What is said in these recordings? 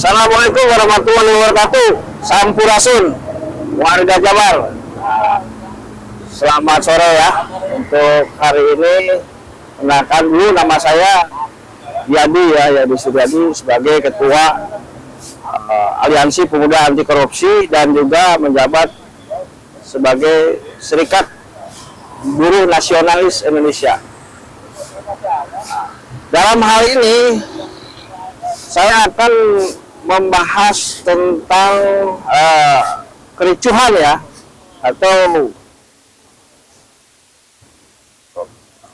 Assalamualaikum warahmatullahi wabarakatuh. Sampurasun, warga Jabar. Selamat sore ya. Untuk hari ini, kenalkan dulu nama saya Yadi ya, Yadi Suryadi sebagai Ketua Aliansi Pemuda Anti Korupsi dan juga menjabat sebagai Serikat Buruh Nasionalis Indonesia. Dalam hal ini saya akan membahas tentang kericuhan ya, atau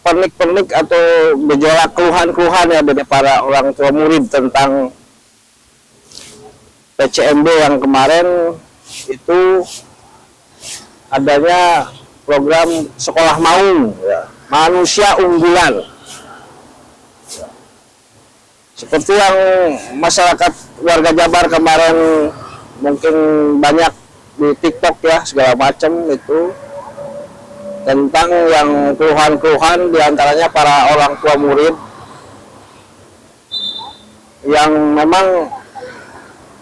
pernik-pernik atau gejolak keluhan-keluhan ya dari para orang tua murid tentang PCMB yang kemarin itu adanya program sekolah maung ya, manusia unggulan. Seperti yang masyarakat warga Jabar kemarin mungkin banyak di TikTok ya segala macam itu tentang yang keluhan-keluhan diantaranya para orang tua murid yang memang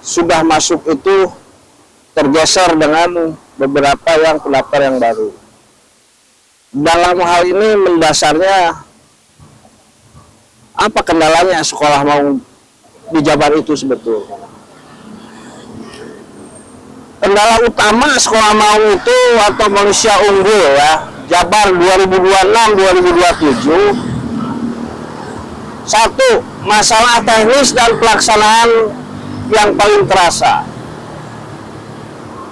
sudah masuk itu tergeser dengan beberapa yang pendaftar yang baru. Dalam hal ini mendasarnya apa kendalanya sekolah maung di Jabar itu sebetulnya? Kendala utama sekolah maung itu atau manusia unggul ya, Jabar 2026-2027. Satu, masalah teknis dan pelaksanaan yang paling terasa.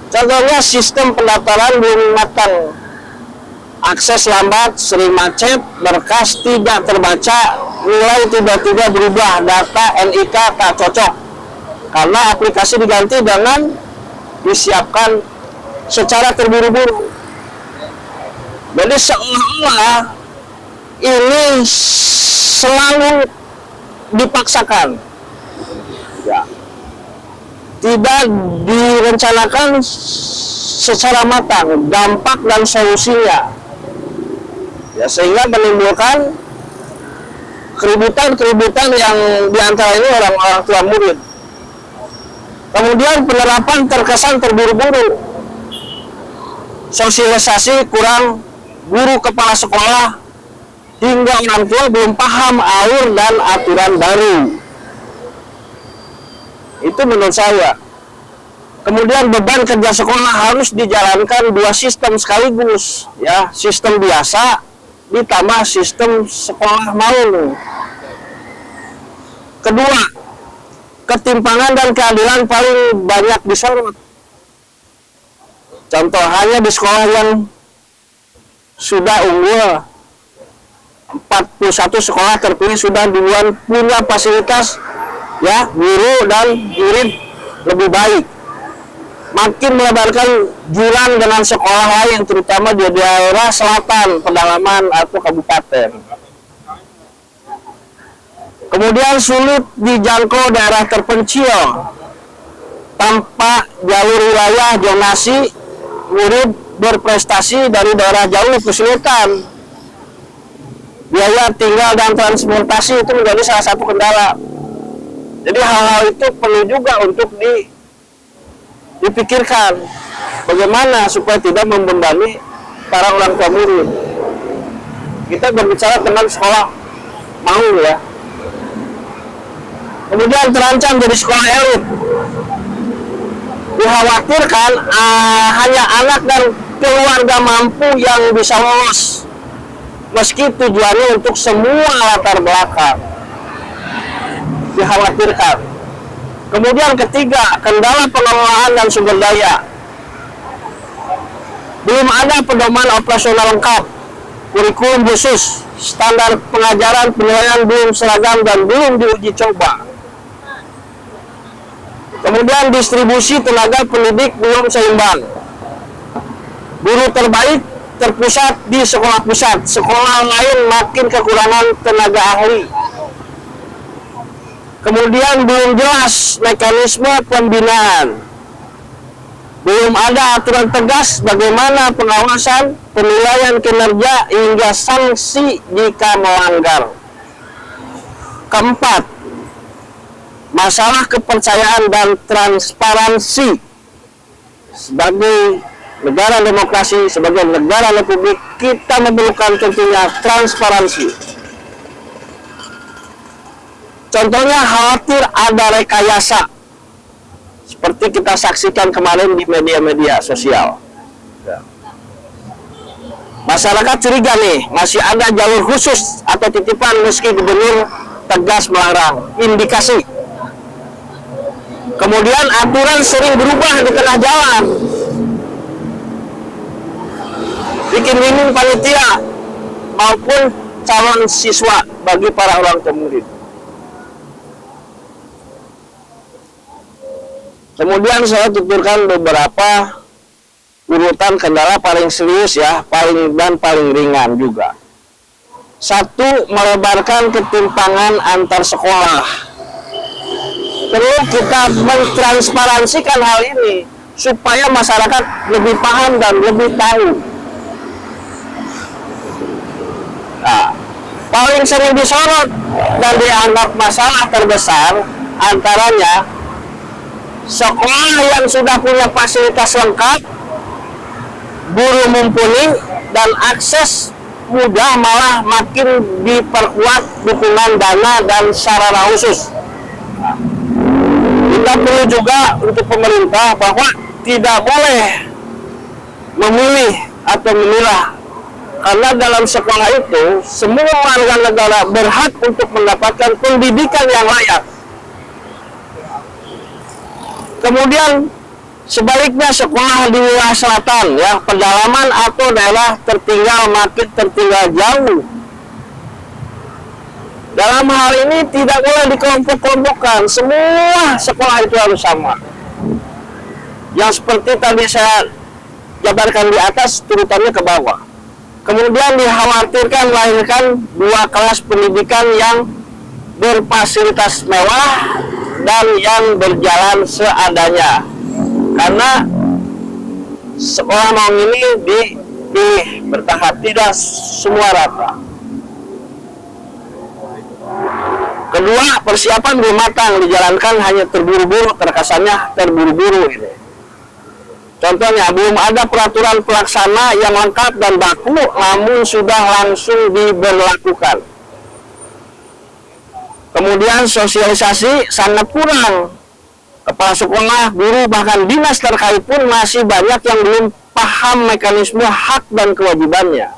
Contohnya sistem pendaftaran belum matang. Akses lambat, sering macet, berkas tidak terbaca, nilai tiba-tiba berubah, data NIK tak cocok karena aplikasi diganti dengan disiapkan secara terburu-buru. Jadi seolah-olah ini selalu dipaksakan ya, tidak direncanakan secara matang dampak dan solusinya ya, sehingga menimbulkan keributan yang diantara ini orang-orang tua murid. Kemudian penerapan terkesan terburu-buru, sosialisasi kurang, guru kepala sekolah hingga orang tua belum paham alur dan aturan baru. Itu menurut saya. Kemudian beban kerja sekolah harus dijalankan dua sistem sekaligus ya, sistem biasa ditambah sistem sekolah maung. Kedua, ketimpangan dan keadilan paling banyak disorot. Contoh hanya di sekolah yang sudah unggul, 41 sekolah terpilih sudah duluan punya fasilitas ya, guru dan murid lebih baik. Makin melebarkan jurang dengan sekolah lain, terutama di daerah selatan, pedalaman atau kabupaten. Kemudian sulit dijangkau daerah terpencil, tanpa jalur wilayah zonasi, murid berprestasi dari daerah jauh kesulitan. Biaya tinggal dan transportasi itu menjadi salah satu kendala. Jadi hal-hal itu perlu juga untuk dipikirkan bagaimana supaya tidak membebani para orang tua murid. Kita berbicara tentang sekolah maung ya. Kemudian terancam jadi sekolah elit. Dikhawatirkan hanya anak dan keluarga mampu yang bisa lolos, meski tujuannya untuk semua latar belakang. Dikhawatirkan. Kemudian ketiga, kendala pengelolaan dan sumber daya. Belum ada pedoman operasional lengkap, kurikulum khusus, standar pengajaran penilaian belum seragam dan belum diuji coba. Kemudian distribusi tenaga pendidik belum seimbang. Guru terbaik terpusat di sekolah pusat, sekolah lain makin kekurangan tenaga ahli. Kemudian belum jelas mekanisme pembinaan. Belum ada aturan tegas bagaimana pengawasan, penilaian kinerja hingga sanksi jika melanggar. Keempat, masalah kepercayaan dan transparansi. Sebagai negara demokrasi, sebagai negara republik, kita memerlukan tentunya transparansi. Contohnya khawatir ada rekayasa, seperti kita saksikan kemarin di media-media sosial. Masyarakat curiga nih, masih ada jalur khusus atau titipan meski gubernur tegas melarang. Indikasi. Kemudian aturan sering berubah di tengah jalan. Bikin bingung panitia maupun calon siswa bagi para orang tua murid. Kemudian saya tuturkan beberapa urutan kendala paling serius ya, paling ringan juga. Satu, melebarkan ketimpangan antar sekolah. Perlu kita mentransparansikan hal ini supaya masyarakat lebih paham dan lebih tahu. Nah, paling sering disorot dan dianggap masalah terbesar antaranya sekolah yang sudah punya fasilitas lengkap, guru mumpuni, dan akses mudah malah makin diperkuat dukungan dana dan sarana khusus. Kita perlu juga untuk pemerintah bahwa tidak boleh memilih atau memilah, karena dalam sekolah itu semua warga negara berhak untuk mendapatkan pendidikan yang layak. Kemudian sebaliknya sekolah di wilayah selatan ya, pedalaman atau daerah tertinggal makin tertinggal jauh. Dalam hal ini tidak boleh dikelompok-kelompokkan, semua sekolah itu harus sama. Yang seperti tadi saya jabarkan di atas, turutannya ke bawah. Kemudian dikhawatirkan melahirkan dua kelas pendidikan yang berfasilitas mewah dan yang berjalan seadanya. Karena sekolah Maung ini dipilih bertahap, tidak semua rata. Kedua, persiapan belum matang, dijalankan hanya terburu-buru, terkesannya terburu-buru ini. Contohnya, belum ada peraturan pelaksana yang lengkap dan baku, namun sudah langsung diberlakukan. Kemudian sosialisasi sangat kurang. Kepala sekolah, guru, bahkan dinas terkait pun masih banyak yang belum paham mekanisme hak dan kewajibannya.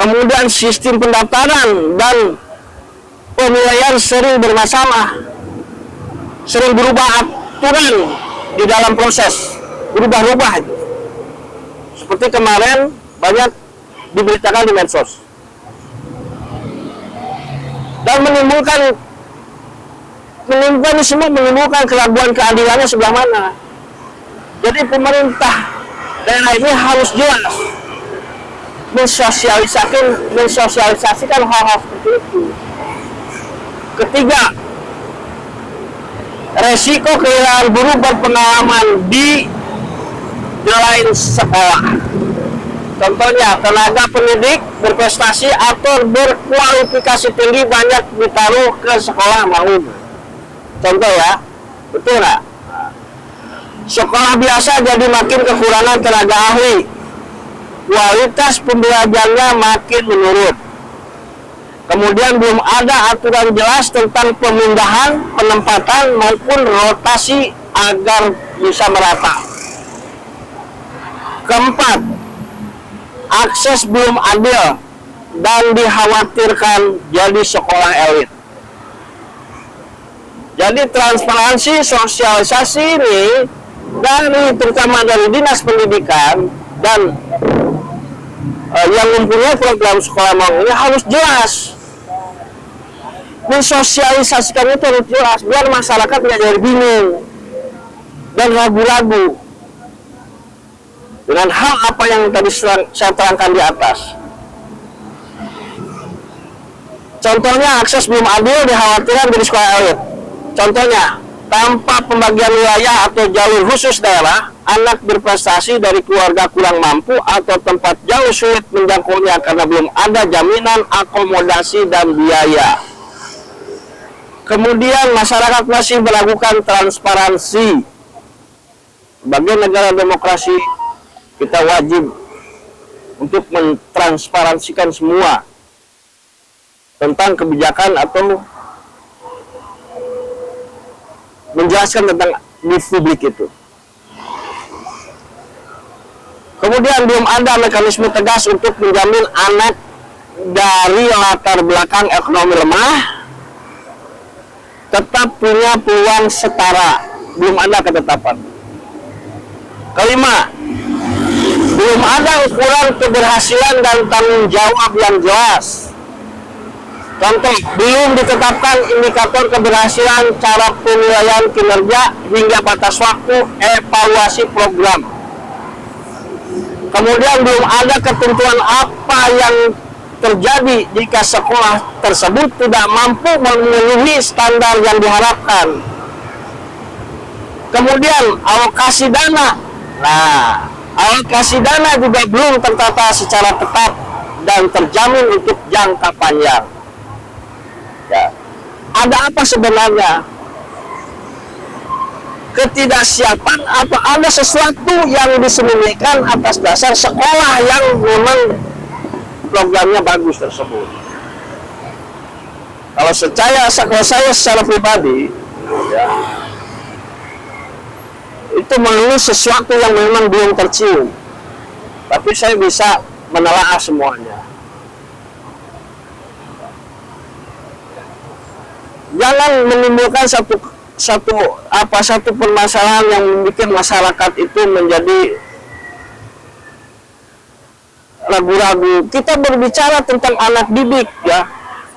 Kemudian sistem pendaftaran dan penilaian sering bermasalah, sering berubah aturan di dalam proses, berubah-ubah. Seperti kemarin banyak diberitakan di medsos. Dan menimbulkan keraguan keadilannya sebelah mana. Jadi pemerintah daerah ini harus jelas mensosialisasikan hal-hal seperti itu. Ketiga, resiko kehilangan guru berpengalaman di lain sekolah. Contohnya, tenaga pendidik berprestasi atau berkualifikasi tinggi banyak ditaruh ke sekolah Maung. Contoh ya, betul nggak? Sekolah biasa jadi makin kekurangan tenaga ahli, kualitas pembelajarannya makin menurun. Kemudian belum ada aturan jelas tentang pemindahan, penempatan maupun rotasi agar bisa merata. Keempat, akses belum adil dan dikhawatirkan jadi sekolah elit. Jadi transparansi sosialisasi ini terutama dari dinas pendidikan dan yang mempunyai program sekolah Maung ini harus jelas. Mensosialisasikan itu harus jelas biar masyarakat tidak jadi bingung dan ragu-ragu dengan hal apa yang tadi saya terangkan di atas. Contohnya, akses belum adil dikhawatirkan dari sekolah elit. Contohnya, tanpa pembagian wilayah atau jalur khusus daerah, anak berprestasi dari keluarga kurang mampu atau tempat jauh sulit menjangkaunya karena belum ada jaminan akomodasi dan biaya. Kemudian masyarakat masih melakukan transparansi. Sebagai negara demokrasi, kita wajib untuk mentransparansikan semua tentang kebijakan atau menjelaskan tentang di publik itu. Kemudian belum ada mekanisme tegas untuk menjamin anak dari latar belakang ekonomi lemah tetap punya peluang setara. Belum ada ketetapan. Kelima, belum ada ukuran keberhasilan dan tanggung jawab yang jelas. Contoh, belum ditetapkan indikator keberhasilan, cara penilaian kinerja, hingga batas waktu evaluasi program. Kemudian belum ada ketentuan apa yang terjadi jika sekolah tersebut tidak mampu memenuhi standar yang diharapkan. Kemudian alokasi dana. Nah, alokasi dana juga belum tertata secara tepat dan terjamin untuk jangka panjang. Ya. Ada apa sebenarnya? Ketidaksiapan apa ada sesuatu yang disembunyikan atas dasar sekolah yang memang programnya bagus tersebut? Kalau saya secara pribadi, ya, itu menulis sesuatu yang memang belum tercium, tapi saya bisa menelaah semuanya. Jangan menimbulkan satu permasalahan yang membuat masyarakat itu menjadi ragu-ragu. Kita berbicara tentang anak didik, ya,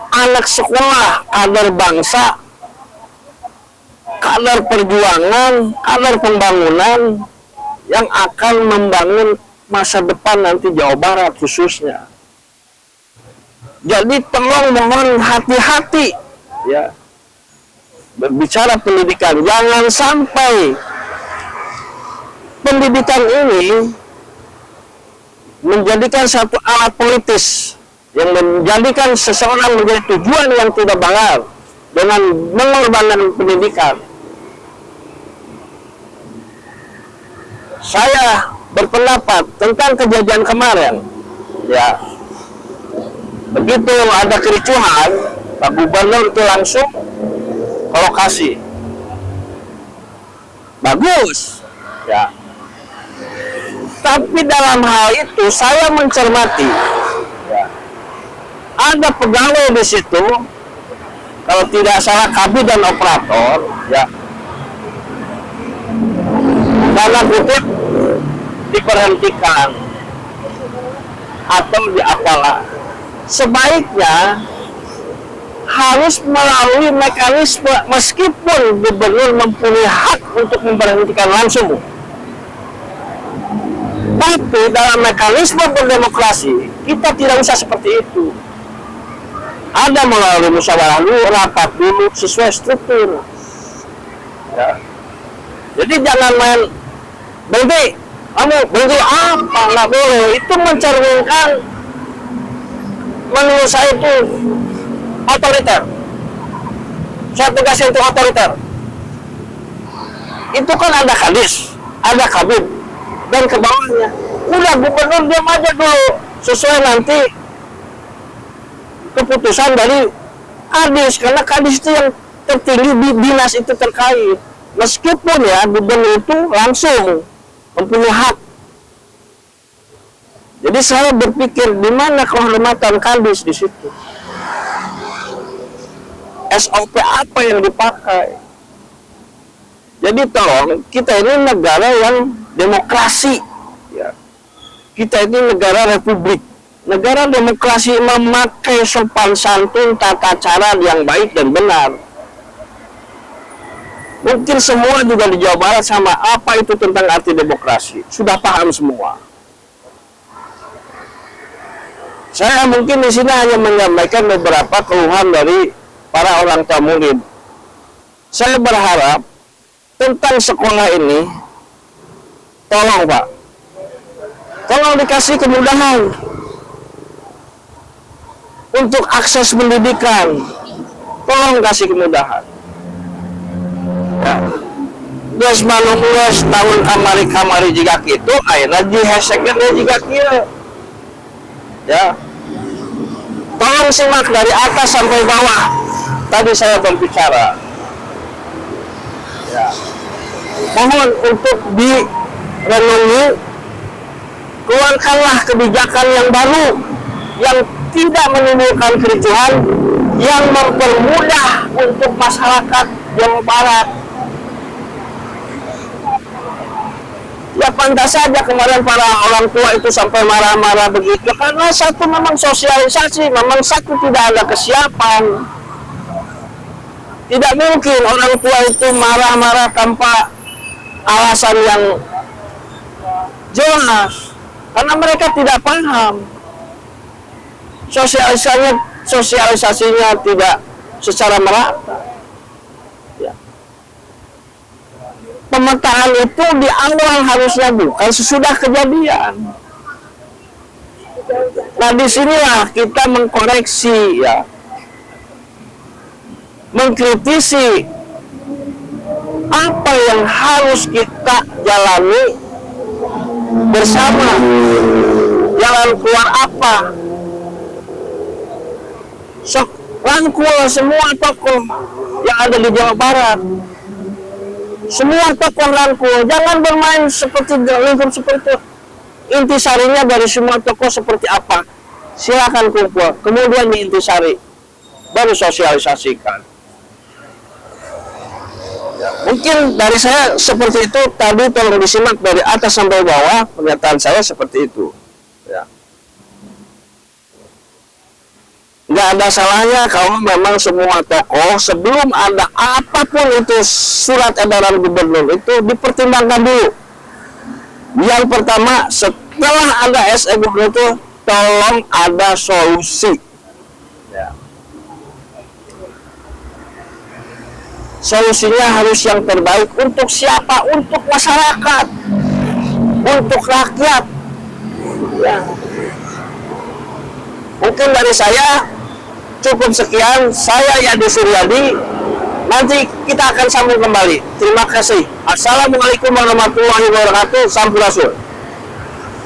anak sekolah, kader bangsa, kader perjuangan, kader pembangunan yang akan membangun masa depan nanti Jawa Barat khususnya. Jadi tolong mohon hati-hati, ya, berbicara pendidikan. Jangan sampai pendidikan ini menjadikan satu alat politis yang menjadikan seseorang menjadi tujuan yang tidak benar dengan mengorbankan pendidikan. Saya berpendapat tentang kejadian kemarin, ya, begitu ada kericuhan, Pak Gubernur itu langsung ke lokasi. Bagus, ya. Tapi dalam hal itu saya mencermati, ya, ada pegawai di situ, kalau tidak salah kabin dan operator, ya, karena kutip diberhentikan atau diapalah. Sebaiknya harus melalui mekanisme, meskipun gubernur mempunyai hak untuk memberhentikan langsung, tapi dalam mekanisme berdemokrasi kita tidak usah seperti itu. Ada melalui musyawarah dulu, rapat dulu sesuai struktur, ya. Jadi jangan main berhenti, kamu berhenti apa, nggak boleh. Itu mencerminkan, menurut saya itu otoriter. Saya tegaskan itu otoriter. Itu kan ada kadis, ada kabin, dan ke bawahnya. Udah gubernur diam aja dulu, sesuai nanti keputusan dari kadis, karena kadis itu yang tertinggi di dinas itu terkait. Meskipun ya gubernur itu langsung mempunyai hak. Jadi saya berpikir di mana kehormatan kadis di situ? SOP apa yang dipakai? Jadi tolong, kita ini negara yang demokrasi, ya. Kita ini negara republik. Negara demokrasi memakai sopan santun, tata cara yang baik dan benar. Mungkin semua juga di Jawa Barat sama apa itu tentang arti demokrasi. Sudah paham semua. Saya mungkin di sini hanya menyampaikan beberapa keluhan dari para orang tua murid. Saya berharap tentang sekolah ini, tolong Pak, tolong dikasih kemudahan untuk akses pendidikan. tolong kasih kemudahan. Ya. Geus manunggues tahun kamari jika kitu, ayeuna dihesekkeun jika kieu. Ya. Tolong simak dari atas sampai bawah. Tadi saya berbicara. Ya. Mohon untuk direnungi, keluarkanlah kebijakan yang baru yang tidak menimbulkan kericuhan, yang mempermudah untuk masyarakat Jawa Barat. Ya pantas saja kemarin para orang tua itu sampai marah-marah begitu, karena satu memang sosialisasi, memang satu tidak ada kesiapan. Tidak mungkin orang tua itu marah-marah tanpa alasan yang jelas, karena mereka tidak paham. Sosialisasinya tidak secara merata. Ya. Pemetaan itu di awal harusnya, bukan sesudah kejadian. Nah, disinilah kita mengkoreksi, ya, mengkritisi apa yang harus kita jalani bersama. Jalan keluar apa? Sok rangkul semua tokoh yang ada di Jawa Barat. Semua tokoh rangkul, jangan bermain seperti lingkup seperti itu. Intisarinya dari semua tokoh seperti apa? Silakan kumpul, kemudian diintisari, baru sosialisasikan. Ya, mungkin dari saya seperti itu. Tadi tolong disimak dari atas sampai bawah, pernyataan saya seperti itu. Ya. Nggak ada salahnya kalau memang semua tokoh sebelum ada apapun itu surat edaran gubernur itu dipertimbangkan dulu. Yang pertama, setelah ada SE gubernur itu tolong ada solusi. Ya. Solusinya harus yang terbaik untuk siapa? Untuk masyarakat, untuk rakyat. Ya. Mungkin dari saya cukup sekian. Saya Yadi Suryadi. Nanti kita akan sambung kembali. Terima kasih. Assalamualaikum warahmatullahi wabarakatuh. Sampurasun.